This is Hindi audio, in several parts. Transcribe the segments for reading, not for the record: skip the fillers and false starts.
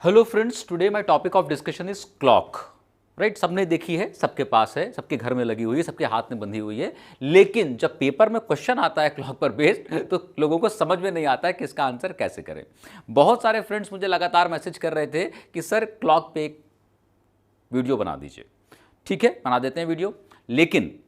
Hello friends, today my topic of discussion is clock. Right, सबने देखी है, सबके पास है, सबके घर में लगी हुई है, सबके हाथ में बंधी हुई है। लेकिन जब पेपर में क्वेश्चन आता है क्लॉक पर बेस्ड तो लोगों को समझ में नहीं आता है कि इसका आंसर कैसे करें। बहुत सारे फ्रेंड्स मुझे लगातार मैसेज कर रहे थे कि सर क्लॉक पे एक वीडियो बना दीजिए। ठीक है, बना देते हैं वीडियो। लेकिन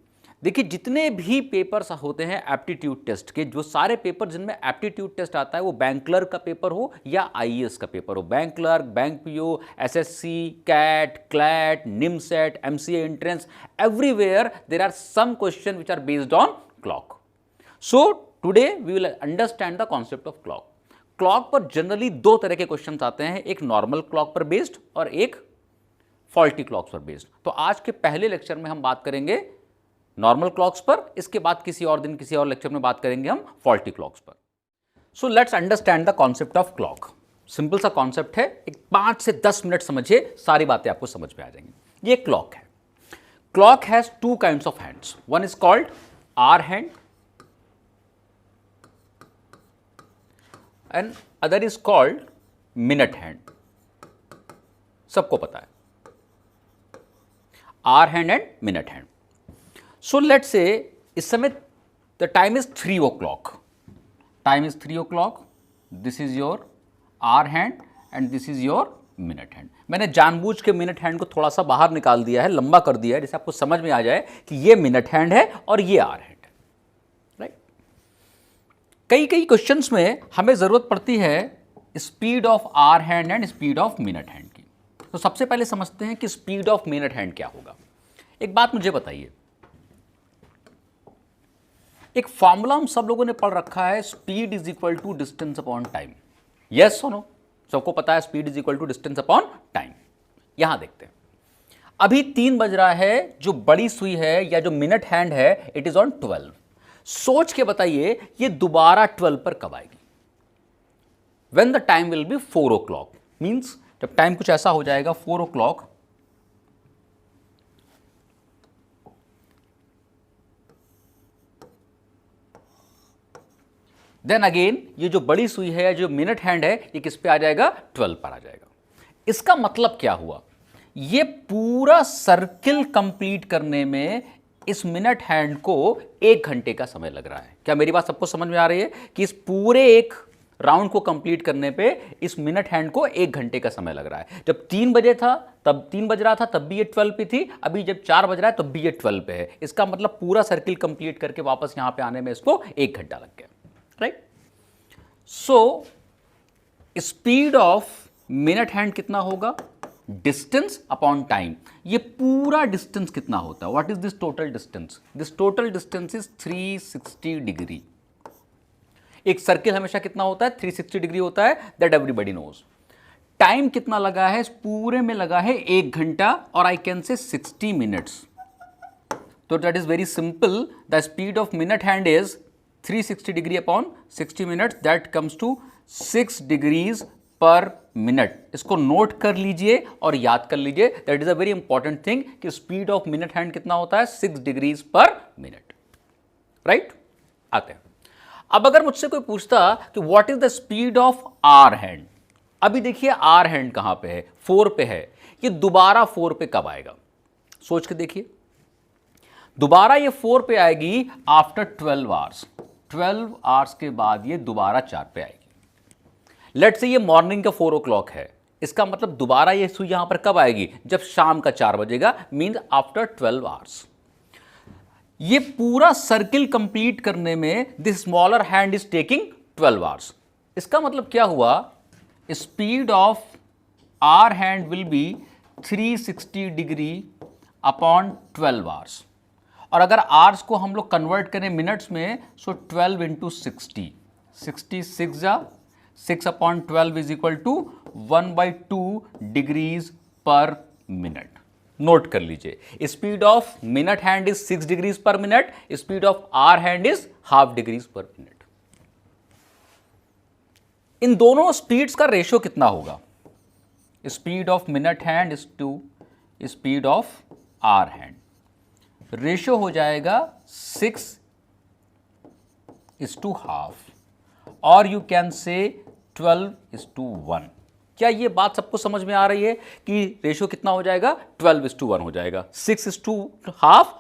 देखिए, जितने भी पेपर्स होते हैं एप्टीट्यूड टेस्ट के, जो सारे पेपर जिनमें एप्टीट्यूड टेस्ट आता है, वो बैंक क्लर्क का पेपर हो या आईएएस का पेपर हो, bank clerk, bank PO, SSC, CAT, CLAT, NIMCET, MCA entrance, everywhere there are some question which are based on clock. So today we will understand the concept of clock. Clock पर जनरली दो तरह के क्वेश्चन आते हैं, एक नॉर्मल क्लॉक पर बेस्ड और एक फॉल्टी क्लॉक्स पर बेस्ड। तो आज के पहले लेक्चर में हम बात करेंगे नॉर्मल क्लॉक्स पर, इसके बाद किसी और दिन किसी और लेक्चर में बात करेंगे हम फॉल्टी क्लॉक्स पर। So let's understand the concept of clock. Simple सा कॉन्सेप्ट है, एक 5 से 10 मिनट समझिए, सारी बातें आपको समझ में आ जाएंगी। ये क्लॉक है। Clock has two kinds of hands, one is called hour hand and other is called minute hand. सबको पता है, hour hand and minute hand. So let's say इस समय the time is 3 o'clock। Time is 3 o'clock। This is your hour hand and this is your minute hand. मैंने जानबूझ के मिनट हैंड को थोड़ा सा बाहर निकाल दिया है, लंबा कर दिया है, जिससे आपको समझ में आ जाए कि ये मिनट हैंड है और ये आवर हैंड है। राइट, कई कई क्वेश्चंस में हमें जरूरत पड़ती है speed of hour hand and speed of minute hand की। तो सबसे पहले समझते हैं कि स्पीड ऑफ मिनट हैंड क्या होगा। एक बात मुझे बताइए, एक फॉर्मूला हम सब लोगों ने पढ़ रखा है, speed is equal to distance upon time. Yes और नो, सबको पता है speed is equal to distance upon time. यहां देखते हैं, अभी 3 बज रहा है, जो बड़ी सुई है या जो मिनट हैंड है इट इज ऑन 12। सोच के बताइए ये दोबारा 12 पर कब आएगी। When the time will be 4 o'clock, means जब टाइम कुछ ऐसा हो जाएगा 4 o'clock, देन अगेन ये जो बड़ी सुई है या जो मिनट हैंड है ये किस पे आ जाएगा, 12 पर आ जाएगा। इसका मतलब क्या हुआ, ये पूरा सर्किल कंप्लीट करने में इस मिनट हैंड को 1 घंटे का समय लग रहा है। क्या मेरी बात सबको समझ में आ रही है कि इस पूरे एक राउंड को कंप्लीट करने पे इस मिनट हैंड को 1 घंटे का समय लग रहा है। जब 3 बजे था, तब 3 बज रहा था तब भी ये 12 पे थी, अभी जब 4 बज रहा है तब भी ये 12 पे है। इसका मतलब पूरा सर्किल कंप्लीट करके वापस यहां पे आने में इसको 1 घंटा लग गया। Right, so speed of minute hand कितना होगा, डिस्टेंस अपॉन टाइम। ये पूरा डिस्टेंस कितना होता है, what is this total distance, this total distance is 360 degree. एक सर्किल हमेशा कितना होता है, 360 डिग्री होता है, दैट एवरीबडी नोज। टाइम कितना लगा है, इस पूरे में लगा है 1 घंटा और आई कैन से 60 मिनट्स। तो that is very simple, the speed of minute hand is 360 degree upon 60 minutes, that comes to 6 degrees per minute. इसको नोट कर लीजिए और याद कर लीजिए, that is a very important thing कि स्पीड ऑफ मिनट हैंड कितना होता है, 6 डिग्रीज पर मिनट। राइट, आते हैं। अब अगर मुझसे कोई पूछता कि what is the speed of hour hand, अभी देखिए आवर हैंड कहां पे है, 4 पे है, ये दोबारा 4 पे कब आएगा, सोच के देखिए। दोबारा ये 4 पे आएगी आफ्टर 12 आवर्स। 12 आवर्स के बाद ये दोबारा 4 पे आएगी। लेट्स से ये मॉर्निंग का 4 o'clock है, इसका मतलब दोबारा ये सुई यहां पर कब आएगी, जब शाम का 4 बजेगा, मींस आफ्टर 12 आवर्स। ये पूरा सर्किल कंप्लीट करने में this smaller hand is taking 12 hours. इसका मतलब क्या हुआ, speed of hour hand will be 360 degree upon 12 hours. और अगर आवर्स को हम लोग कन्वर्ट करें मिनट्स में, सो 12 इंटू 60, 66 जा 6 upon 12 is equal to 1/2 degrees per minute. Note कर लीजिए, speed of minute hand is 6 degrees per minute, speed of hour hand is half degrees per minute. इन दोनों स्पीड्स का रेशियो कितना होगा, speed of minute hand is to speed of hour hand, ratio हो जाएगा 6:1 और यू कैन से 12:1। क्या ये बात सबको समझ में आ रही है कि रेशियो कितना हो जाएगा? 12:1 हो जाएगा। 6:2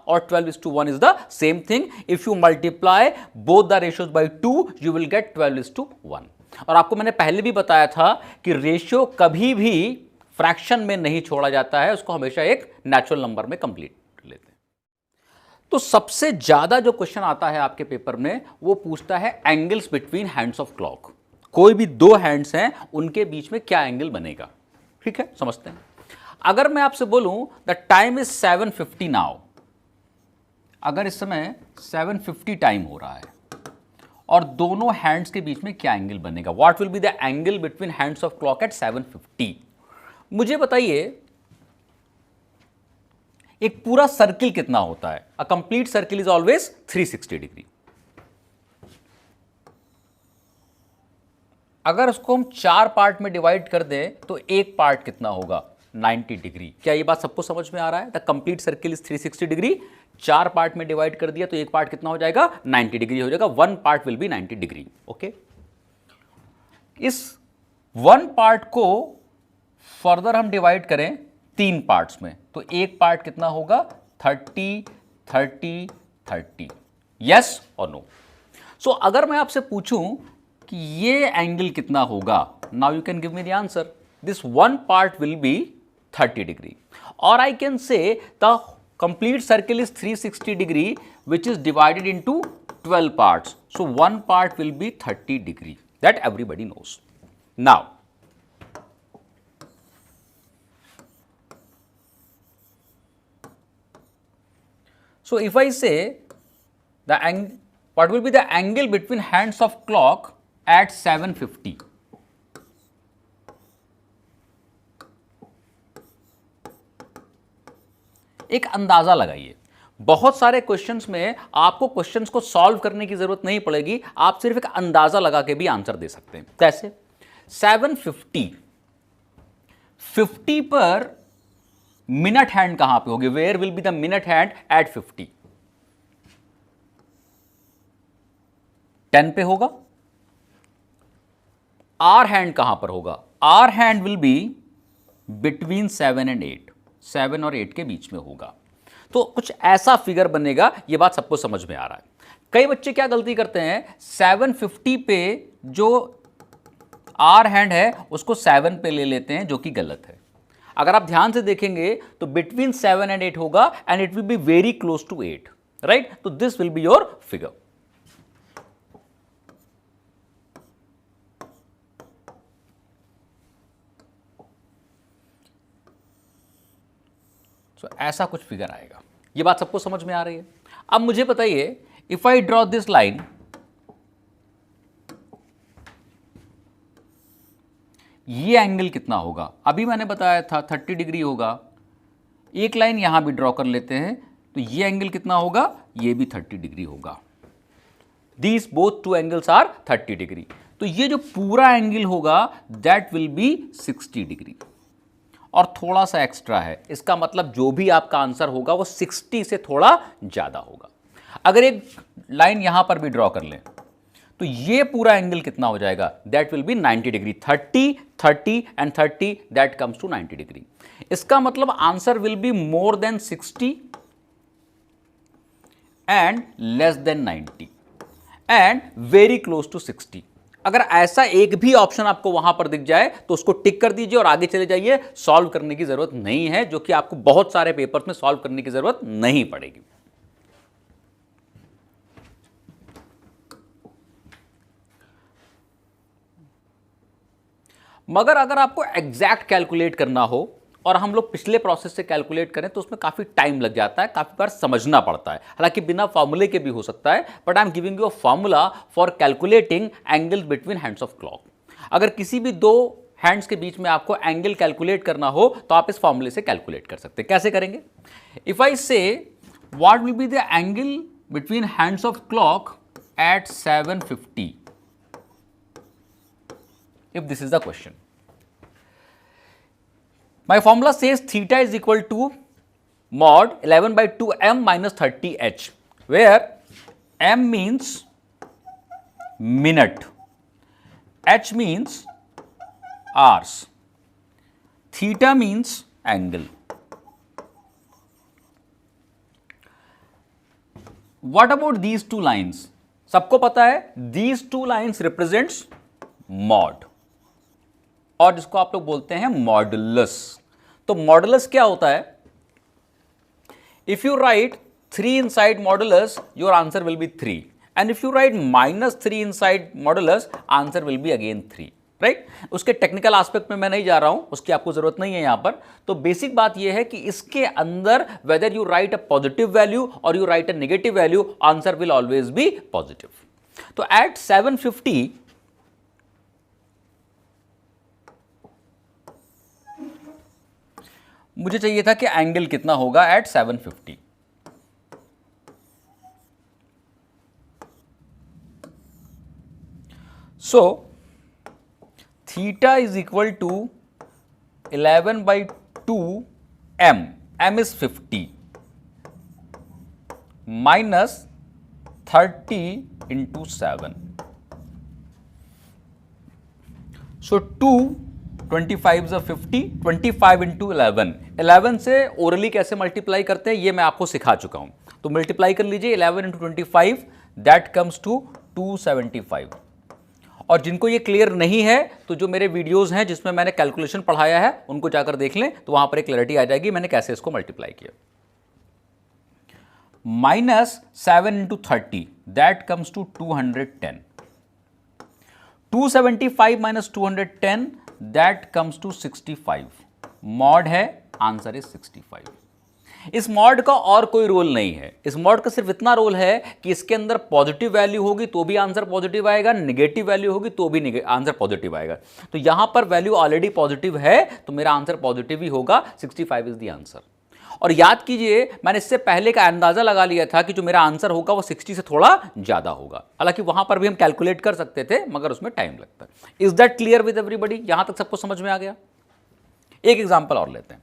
और 12:1 is the same thing. If you multiply both the ratios by 2 you will get 12:1। और आपको मैंने पहले भी बताया था कि रेशियो कभी भी फ्रैक्शन में नहीं छोड़ा जाता है, उसको हमेशा एक नेचुरल नंबर में कंप्लीट लेते हैं। तो सबसे ज्यादा जो क्वेश्चन आता है आपके पेपर में वो पूछता है angles between hands of clock. कोई भी दो हैंड्स हैं उनके बीच में क्या एंगल बनेगा। ठीक है, समझते हैं। अगर मैं आपसे बोलूं द टाइम इज 7:50 नाउ, अगर इस समय 7:50 टाइम हो रहा है और दोनों हैंड्स के बीच में क्या एंगल बनेगा, what will be the angle between hands of clock at 7:50। मुझे बताइए एक पूरा सर्किल कितना होता है? A complete circle is always 360 degree. अगर उसको हम 4 पार्ट में डिवाइड कर दें तो एक पार्ट कितना होगा? 90 डिग्री। क्या ये बात सबको समझ में आ रहा है? The complete circle is 360 degree. 4 part में डिवाइड कर दिया तो एक पार्ट कितना हो जाएगा? 90 डिग्री हो जाएगा। 1 part will be 90 degree. Okay, इस 1 पार्ट को फर्दर हम डिवाइड करें 3 पार्ट्स में तो एक पार्ट कितना होगा? 30 30 30। यस और नो? सो अगर मैं आपसे पूछूं कि ये एंगल कितना होगा, now you can give me the answer. This 1 part will be 30 degree और I can say the complete circle is 360 degree which is divided into 12 parts. So 1 part will be 30 degree. That everybody knows. Now, so if I say the angle, what will be the angle between hands of clock at 7:50? एक अंदाजा लगाइए। बहुत सारे क्वेश्चंस में आपको क्वेश्चंस को सॉल्व करने की जरूरत नहीं पड़ेगी, आप सिर्फ एक अंदाजा लगा के भी आंसर दे सकते हैं। कैसे? 7:50, 50 पर मिनट हैंड कहां पे होगी? Where will be the minute hand at 50? 10 पे होगा। आर हैंड कहां पर होगा? Hour hand will be between 7 and 8, 7 और 8 के बीच में होगा। तो कुछ ऐसा फिगर बनेगा। यह बात सबको समझ में आ रहा है। कई बच्चे क्या गलती करते हैं, 7:50 पे जो आर हैंड है उसको 7 पे ले लेते हैं, जो कि गलत है। अगर आप ध्यान से देखेंगे तो बिटवीन 7 एंड 8 होगा and it will be very close to 8, right? तो this will be your figure. तो ऐसा कुछ फिगर आएगा। ये बात सबको समझ में आ रही है? अब मुझे बताइए, if I draw this line, ये एंगल कितना होगा? अभी मैंने बताया था 30 डिग्री होगा। एक लाइन यहां भी ड्रॉ कर लेते हैं तो ये एंगल कितना होगा? ये भी 30 डिग्री होगा। These both two angles are 30 degree. तो ये जो पूरा एंगल होगा दैट विल बी 60 डिग्री और थोड़ा सा एक्स्ट्रा है। इसका मतलब जो भी आपका आंसर होगा वो 60 से थोड़ा ज्यादा होगा। अगर एक लाइन यहां पर भी ड्रॉ कर लें तो ये पूरा एंगल कितना हो जाएगा? That will be 90 degree. 30 30 and 30 that comes to 90 degree. इसका मतलब answer will be more than 60 and less than 90 and very close to 60। अगर ऐसा एक भी ऑप्शन आपको वहां पर दिख जाए तो उसको टिक कर दीजिए और आगे चले जाइए। सॉल्व करने की जरूरत नहीं है, जो कि आपको बहुत सारे पेपर्स में सॉल्व करने की जरूरत नहीं पड़ेगी। मगर अगर आपको एग्जैक्ट कैलकुलेट करना हो और हम लोग पिछले प्रोसेस से कैलकुलेट करें तो उसमें काफी टाइम लग जाता है, काफी बार समझना पड़ता है। हालांकि बिना फॉर्मूले के भी हो सकता है, but I am giving you a formula for calculating angle between hands of clock. अगर किसी भी दो हैंड्स के बीच में आपको एंगल कैलकुलेट करना हो तो आप इस फॉर्मूले से कैलकुलेट कर सकते हैं। कैसे करेंगे? If I say what will be the angle between hands of clock at 7:50, if this is the question. My formula says theta is equal to mod 11/2m minus 30h, where m means minute, h means hours. Theta means angle. What about these two lines? सबको पता है these two lines represents mod और जिसको आप लोग बोलते हैं मॉडुलस. तो मॉडुलस क्या होता है? If you write 3 inside modulus, your answer will be 3. And if you write -3 inside modulus, answer will be again 3. Right? उसके टेक्निकल एस्पेक्ट में मैं नहीं जा रहा हूं, उसकी आपको जरूरत नहीं है यहां पर. तो बेसिक बात यह है कि इसके अंदर whether you write a positive value और you write a negative value, answer will always be positive. तो एट 750 मुझे चाहिए था कि एंगल कितना होगा at 750. So theta is equal to 11/2 m. m is 50 minus 30 into 7. So 2 25 is 50, 25 into 11. 11 से ओरली कैसे मल्टीप्लाई करते हैं ये मैं आपको सिखा चुका हूं. तो मल्टीप्लाई कर लीजिए 11 into 25, दैट कम्स टू 275. और जिनको ये क्लियर नहीं है तो जो मेरे वीडियोस हैं जिसमें मैंने कैलकुलेशन पढ़ाया है उनको जाकर देख लें, तो वहां पर एक क्लैरिटी आ जाएगी मैंने कैसे इसको मल्टीप्लाई किया. -7 into 30, that comes to 210. 275 minus 210, that comes to 65. Mod है, आंसर इज 65. इस मॉड का और कोई रोल नहीं है. इस मॉड का सिर्फ इतना रोल है कि इसके अंदर पॉजिटिव वैल्यू होगी तो भी आंसर पॉजिटिव आएगा, नेगेटिव वैल्यू होगी तो भी आंसर पॉजिटिव आएगा. तो यहां पर वैल्यू ऑलरेडी पॉजिटिव है तो मेरा आंसर पॉजिटिव ही होगा. 65 इज द आंसर. और याद कीजिए मैंने इससे पहले का अंदाजा लगा लिया था कि जो मेरा आंसर होगा वो 60 से थोड़ा ज्यादा होगा. हालांकि वहां पर भी हम कैलकुलेट कर सकते थे मगर उसमें टाइम लगता है. Is that clear with everybody? यहां तक सबको समझ में आ गया? एक एग्जांपल और लेते हैं.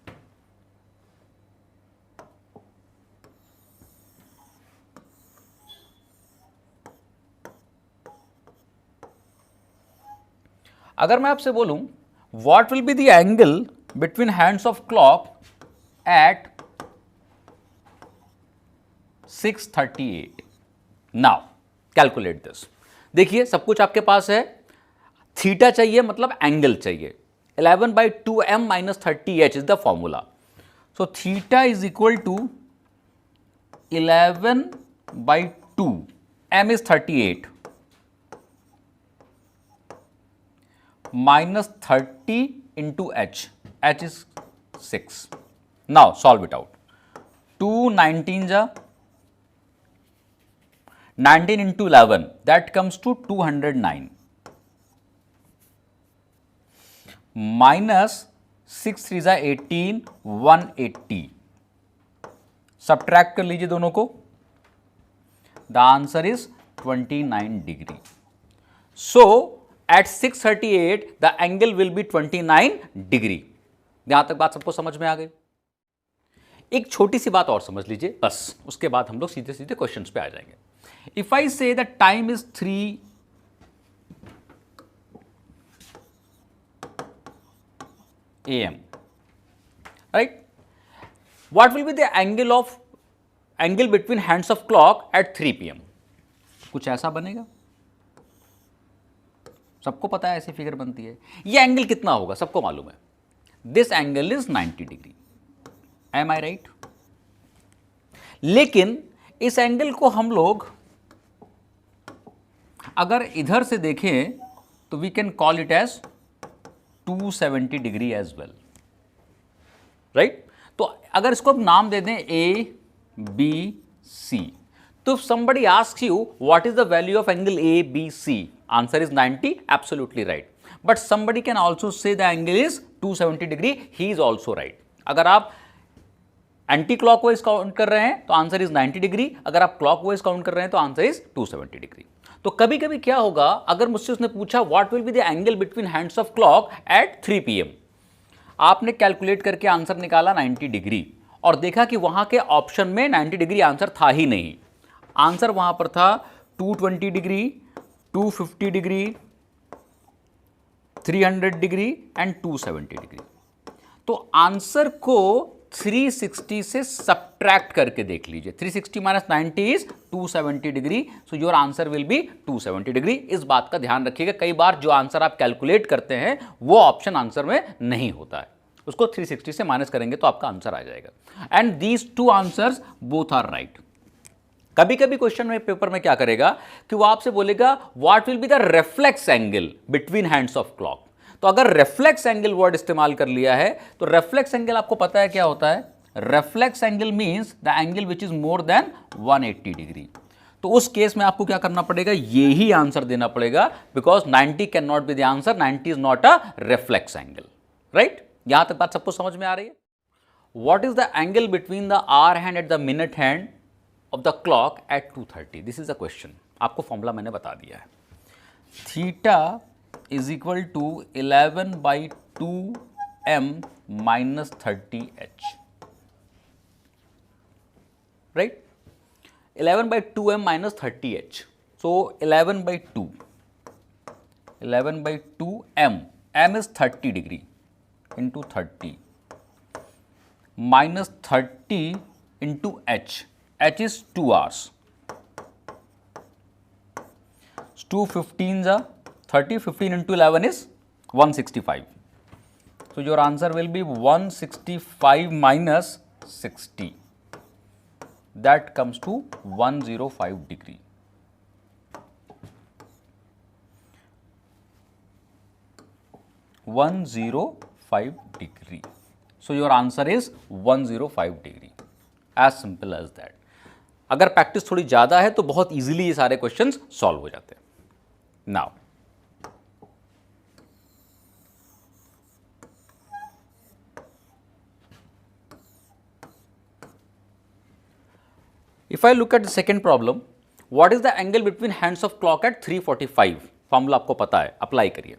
अगर मैं आपसे बोलूं what will be the angle between hands of clock at 6:38. Now calculate this. देखिए सब कुछ आपके पास है. थीटा चाहिए मतलब एंगल चाहिए. 11/2 m minus 30h is the formula. So theta is equal to 11/2 m is 38 minus 30 into h. h is 6. Now solve it out. 2 19 19 into 11, that comes to 209 minus 6 3 18, 180. Subtract कर लीजिए दोनों को. The answer is 29 degree. So at 6:38 the angle will be 29 degree. यहां तक बात सबको समझ में आ गई? एक छोटी सी बात और समझ लीजिए बस, उसके बाद हम लोग सीधे सीधे क्वेश्चंस पे आ जाएंगे. If I say the time is 3 AM, right? What will be the angle between hands of clock at 3 PM? कुछ ऐसा बनेगा. सबको पता है ऐसी फिगर बनती है. ये एंगल कितना होगा सबको मालूम है. This angle is 90 degree. Am I right? लेकिन इस एंगल को हम लोग अगर इधर से देखें तो we can call it as 270 degree as well, right? तो अगर इसको हम नाम दे दें A B C, तो somebody asks you what is the value of angle ABC, answer is 90, absolutely right. But somebody can also say the angle is 270 degree, he is also right. अगर आप एंटी क्लॉकवाइज काउंट कर रहे हैं तो आंसर इज 90 डिग्री, अगर आप क्लॉकवाइज काउंट कर रहे हैं तो आंसर इज 270 डिग्री. तो कभी कभी क्या होगा, अगर मुझसे उसने पूछा what will be the angle between hands of clock at 3 PM, आपने कैलकुलेट करके आंसर निकाला 90 डिग्री और देखा कि वहां के ऑप्शन में 90 डिग्री आंसर था ही नहीं. आंसर वहां पर था 220 degree, 250 degree, 300 degree and 270 degree. तो आंसर को 360 से सब्ट्रैक्ट करके देख लीजिए। 360 minus 90 is 270 degree, so your answer will B 270 degree. इस बात का ध्यान रखिएगा, कई बार जो आंसर आप कैलकुलेट करते हैं वो ऑप्शन आंसर में नहीं होता है, उसको 360 से माइनस करेंगे तो आपका आंसर आ जाएगा। And these two answers both are right. कभी कभी क्वेश्चन में पेपर में क्या करेगा कि वो आपसे बोलेगा what will be the reflex angle between hands of clock. तो अगर रेफ्लेक्स एंगल वर्ड इस्तेमाल कर लिया है तो रेफ्लेक्स एंगल आपको पता है क्या होता है? Reflex angle means the angle which is more than 180 degree. तो उस केस में आपको क्या करना पड़ेगा? ये ही आंसर देना पड़ेगा, because 90 can not be the answer, 90 is not a reflex angle, right? यहां तक बात सबको समझ में आ रही है? What is the angle between the hour hand at the minute hand of the clock at 2:30? This is the question. आपको फॉर्मूला मैंने बता दिया है। Theta is equal to 11/2m minus 30h, right? 11/2m minus 30h, so 11/2m, m is 30 degree into 30 minus 30 into h is 2 hours. 2 15s are 30, 15 into 11 is 165. So your answer will be 165 minus 60. That comes to 105 degree. So your answer is 105 degree. As simple as that. अगर प्रैक्टिस थोड़ी ज़्यादा है तो बहुत इजीली ये सारे क्वेश्चंस सॉल्व हो जाते हैं। Now if I look at the second problem, what is the angle between hands of clock at 3:45? Formula आपको पता है, अप्लाई करिए।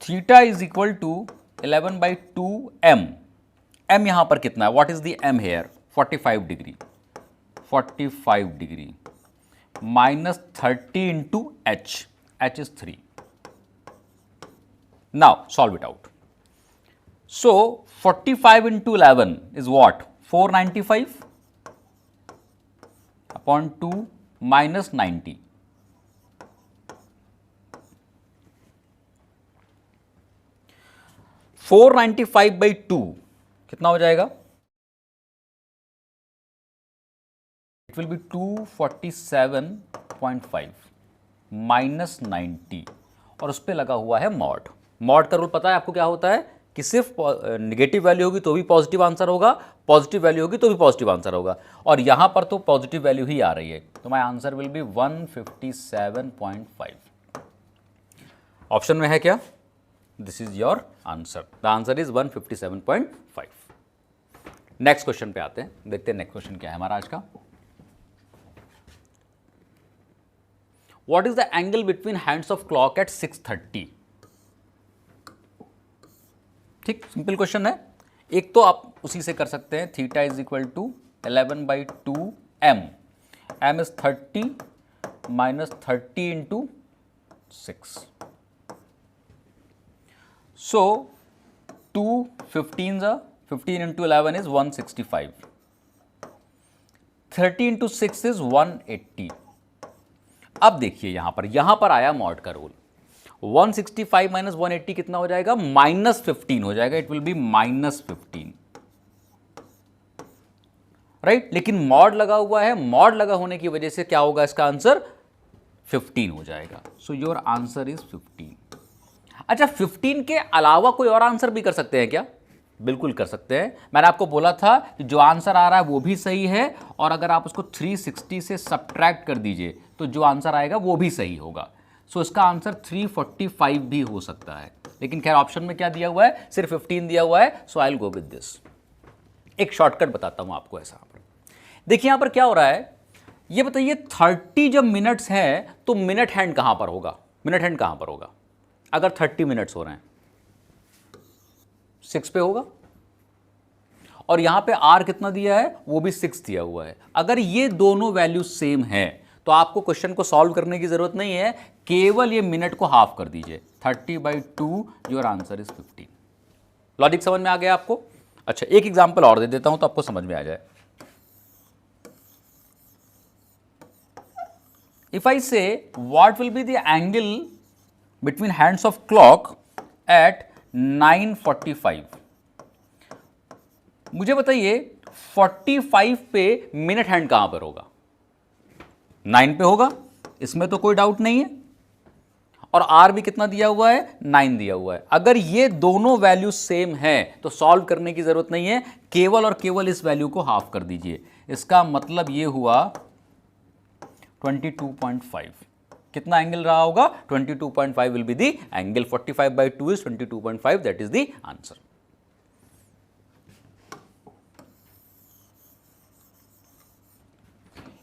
Theta is equal to 11/2m, m यहां पर कितना है? What is the m here? 45 degree, 45 degree minus 30 into h, h is 3. Now solve it out. So 45 into 11 is what? 495 upon 2 minus 90. 495/2 कितना हो जाएगा? It will be 247.5 माइनस 90 और उस पर लगा हुआ है मॉड। मॉड का रूल पता है आपको क्या होता है? कि सिर्फ नेगेटिव वैल्यू होगी तो भी पॉजिटिव आंसर होगा, पॉजिटिव वैल्यू होगी तो भी पॉजिटिव आंसर होगा, और यहां पर तो पॉजिटिव वैल्यू ही आ रही है, तो my answer will B 157.5. Option में है क्या? This is your answer. The answer is 157.5. Next question पे आते हैं, देखते हैं नेक्स्ट क्वेश्चन क्या है हमारा आज का। What is the angle between hands of clock at 6:30? ठीक, सिंपल क्वेश्चन है। एक तो आप उसी से कर सकते हैं, theta is equal to 11/2m, m is 30 minus 30 into 6. So 2 15s are 15 into 11 is 165. 30 into 6 is 180. अब देखिए यहां पर आया मॉड का रूल। 165 माइनस 180 कितना हो जाएगा? -15 हो जाएगा। It will B -15, right? लेकिन मॉड लगा हुआ है, मॉड लगा होने की वजह से क्या होगा? इसका आंसर 15 हो जाएगा। So your answer is 15. अच्छा, 15 के अलावा कोई और आंसर भी कर सकते हैं क्या? बिल्कुल कर सकते हैं। मैंने आपको बोला था कि जो आंसर आ रहा है वो भी सही है, और अगर आप उसको 360 से सब्ट्रैक्ट कर दीजिए तो जो आंसर आएगा वो भी सही होगा। सो इसका आंसर 345 भी हो सकता है, लेकिन खैर ऑप्शन में क्या दिया हुआ है? सिर्फ 15 दिया हुआ है। So I will go with this. एक शॉर्टकट बताता हूं आपको ऐसा। देखिए यहां पर क्या हो रहा है, ये बताइए 30 जब मिनट्स हैं तो मिनट हैंड कहां पर होगा? मिनट हैंड कहां पर होगा अगर 30 मिनट्स हो रहे हैं? 6 पे होगा, और यहां पे r कितना दिया है? वो भी 6 दिया हुआ है। अगर ये दोनों वैल्यू सेम है तो आपको क्वेश्चन को सॉल्व करने की जरूरत नहीं है, केवल ये मिनट को हाफ कर दीजिए। 30/2, योर आंसर इज 15. लॉजिक समझ में आ गया आपको? अच्छा, एक एग्जांपल और दे देता हूं तो आपको समझ में आ जाए। If I say what will be the angle between hands of clock at 9:45, मुझे बताइए 45 पे मिनट हैंड कहां पर होगा? 9 पे होगा, इसमें तो कोई डाउट नहीं है। और आर भी कितना दिया हुआ है? 9 दिया हुआ है। अगर ये दोनों वैल्यू सेम है तो सॉल्व करने की जरूरत नहीं है, केवल और केवल इस वैल्यू को हाफ कर दीजिए। इसका मतलब ये हुआ 22.5। कितना एंगल रहा होगा? 22.5 will be the angle. 45/2 is 22.5, that is the answer.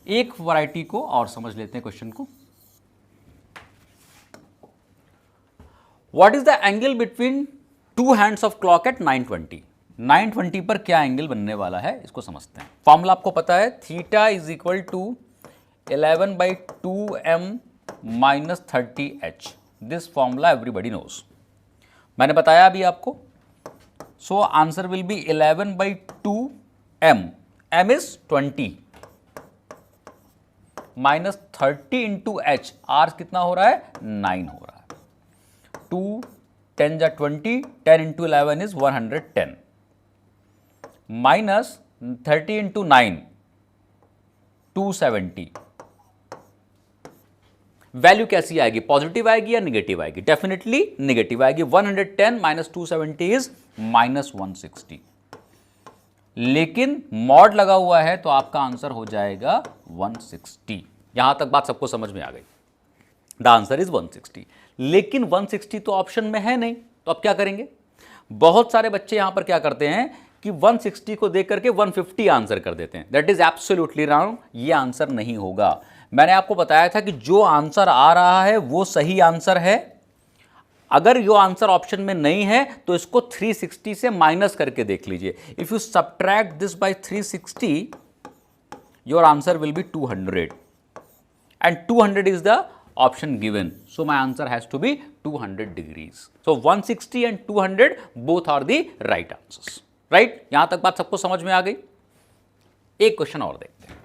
एक वैरायटी को और समझ लेते हैं क्वेश्चन को। What is the angle between two hands of clock at 9:20? 9:20 पर क्या एंगल बनने वाला है, इसको समझते हैं। फॉर्मूला आपको पता है, theta is equal to 11/2m minus 30h। This formula everybody knows, मैंने बताया अभी आपको। So answer will be 11/2m, m is 20 minus 30 into h, hour कितना हो रहा है? 9 हो रहा है। 2 10 जा 20, 10 into 11 is 110 minus 30 into 9 270। Value कैसी आएगी? पॉजिटिव आएगी या निगेटिव आएगी? डेफिनेटली निगेटिव आएगी। 110 माइनस 270 इज माइनस 160। लेकिन मॉड लगा हुआ है तो आपका आंसर हो जाएगा 160। यहां तक बात सबको समझ में आ गई? The answer is 160। लेकिन 160 तो ऑप्शन में है नहीं, तो अब क्या करेंगे? बहुत सारे बच्चे यहां पर क्या करते हैं कि 160 को देख करके 150 आंसर कर देते हैं। दैट इज एब्सोल्युटली रॉन्ग, ये आंसर नहीं होगा। मैंने आपको बताया था कि जो आंसर आ रहा है वो सही आंसर है। अगर यो आंसर ऑप्शन में नहीं है तो इसको 360 से माइनस करके देख लीजिए। If you subtract this by 360, your answer will B 200 and 200 is the option given, so my answer has to be 200 degrees. So 160 and 200 both are the right answers. right? यहां तक बात सबको समझ में आ गई? एक क्वेश्चन और देखते हैं।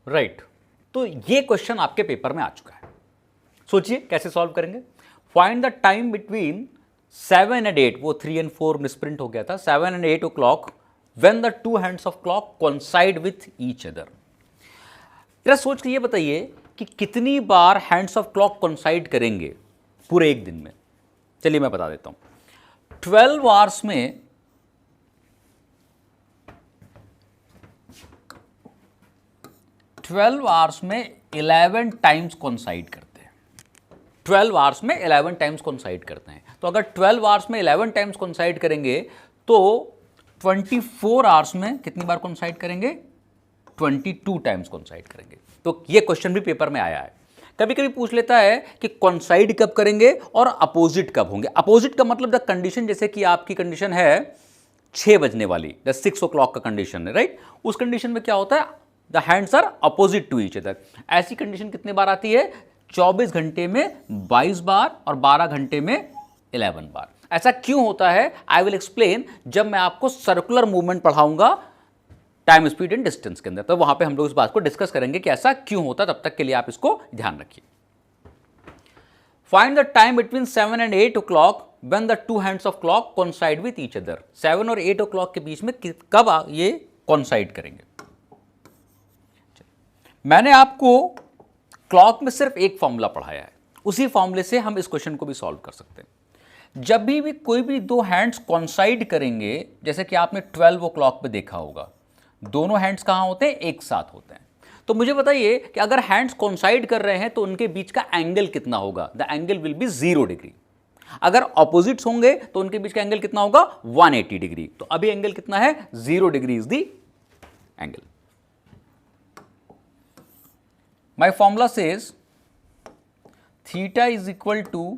राइट, तो ये क्वेश्चन आपके पेपर में आ चुका है। सोचिए कैसे सॉल्व करेंगे। Find the time between 7 and 8, वो 3 and 4 मिसप्रिंट हो गया था, 7 and 8 o'clock when the two hands of clock coincide with each other। जरा सोच के ये बताइए कि कितनी बार हैंड्स ऑफ क्लॉक कोइंसाइड करेंगे पूरे एक दिन में। चलिए मैं बता देता हूं। 12 आवर्स में 11 टाइम्स कोइंसाइड करते हैं। 12 आवर्स में 11 टाइम्स कोइंसाइड करते हैं। तो अगर 12 आवर्स में 11 टाइम्स कोइंसाइड करेंगे तो 24 आवर्स में कितनी बार कोइंसाइड करेंगे? 22 टाइम्स कोइंसाइड करेंगे। तो ये क्वेश्चन भी पेपर में आया है। कभी कभी पूछ लेता है कि कोइंसाइड कब करेंगे और अपोजिट कब होंगे। अपोजिट का मतलब द कंडीशन, जैसे कि आपकी कंडीशन है 6 बजने वाली, द 6 o'clock का कंडीशन है, राइट? उस कंडीशन में क्या होता है? The hands are opposite to each other. ऐसी कंडीशन कितने बार आती है? 24 घंटे में 22 बार और 12 घंटे में 11 बार। ऐसा क्यों होता है? आई विल एक्सप्लेन जब मैं आपको सर्कुलर मूवमेंट पढ़ाऊंगा टाइम, स्पीड एंड डिस्टेंस के अंदर, तो वहां पे हम लोग इस बात को डिस्कस करेंगे कि ऐसा क्यों होता है। तब तक के लिए आप इसको ध्यान रखिए। Find the time between 7 and 8 o'clock when the two hands of clock coincide with each other। 7 और 8 o'clock के बीच में कब ये coincide करेंगे? मैंने आपको क्लॉक में सिर्फ एक फॉर्मूला पढ़ाया है, उसी फॉर्मूले से हम इस क्वेश्चन को भी सॉल्व कर सकते हैं। जब भी कोई भी दो हैंड्स कॉन्साइड करेंगे, जैसे कि आपने 12 o'clock पे देखा होगा, दोनों हैंड्स कहां होते हैं? एक साथ होते हैं। तो मुझे बताइए कि अगर हैंड्स कॉन्साइड कर रहे हैं तो उनके बीच का एंगल कितना होगा? The angle will be 0 degree. अगर ऑपोजिट्स होंगे तो उनके बीच का एंगल कितना होगा? 180 डिग्री। तो अभी एंगल कितना है? 0 degree is the angle. My formula says theta is equal to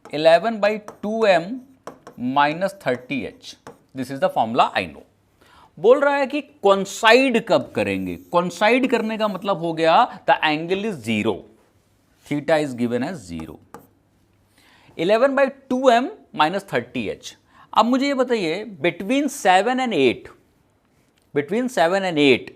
11/2m minus 30h। This is the formula I know. बोल रहा है कि कॉन्साइड कब करेंगे? कॉन्साइड करने का मतलब हो गया the angle is 0, theta is given as 0। 11/2m minus 30h। अब मुझे ये बताइए बिटवीन 7 एंड 8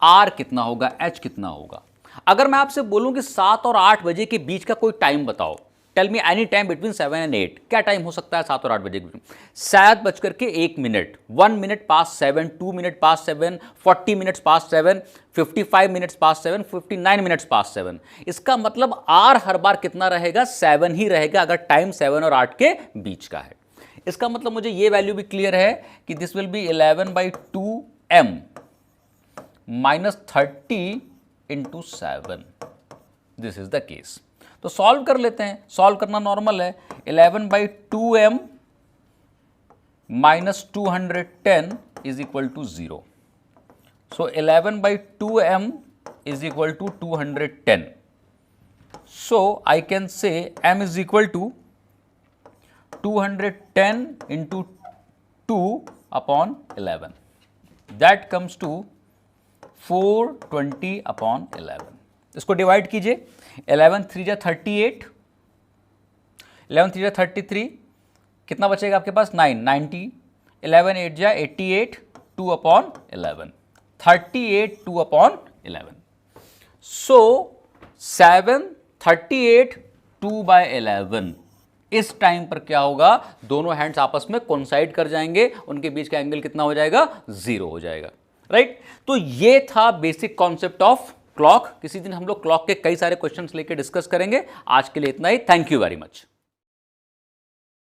आर कितना होगा, एच कितना होगा। अगर मैं आपसे बोलूं कि 7 और 8 बजे के बीच का कोई टाइम बताओ, tell me any time between 7 and 8, क्या टाइम हो सकता है 7 और 8 बजे के बीच? 7:01, 1 मिनट पास 7, 2 मिनट पास 7, 40 मिनट्स पास 7, 55 मिनट्स पास 7, 59 मिनट्स पास 7। इसका मतलब आर हर बार कितना रहेगा, 7 ही रहेगा अगर टाइम 7 और 8 के बीच का है। इसका मतलब मुझे ये वैल्यू भी क्लियर है कि this will be 11/2m minus 30 into 7। This is the case. तो सॉल्व कर लेते हैं, सॉल्व करना नॉर्मल है। 11/2m minus 210 is equal to 0। So 11/2m is equal to 210। So I can say m is equal to 210 into 2 upon 11। That comes to 420 upon 11। इसको डिवाइड कीजिए, 11 3 जा 38, 11 3 जा 33, कितना बचेगा आपके पास 9, 90, 11 8 जा 88, 2 अपॉन 11, 38 2 अपॉन 11। सो 7 38 2/11। इस टाइम पर क्या होगा, दोनों हैंड्स आपस में कोइंसाइड कर जाएंगे, उनके बीच का एंगल कितना हो जाएगा, 0 हो जाएगा। राइट तो ये था बेसिक कॉन्सेप्ट ऑफ क्लॉक। किसी दिन हम लोग क्लॉक के कई सारे क्वेश्चंस लेके डिस्कस करेंगे। आज के लिए इतना ही। Thank you very much.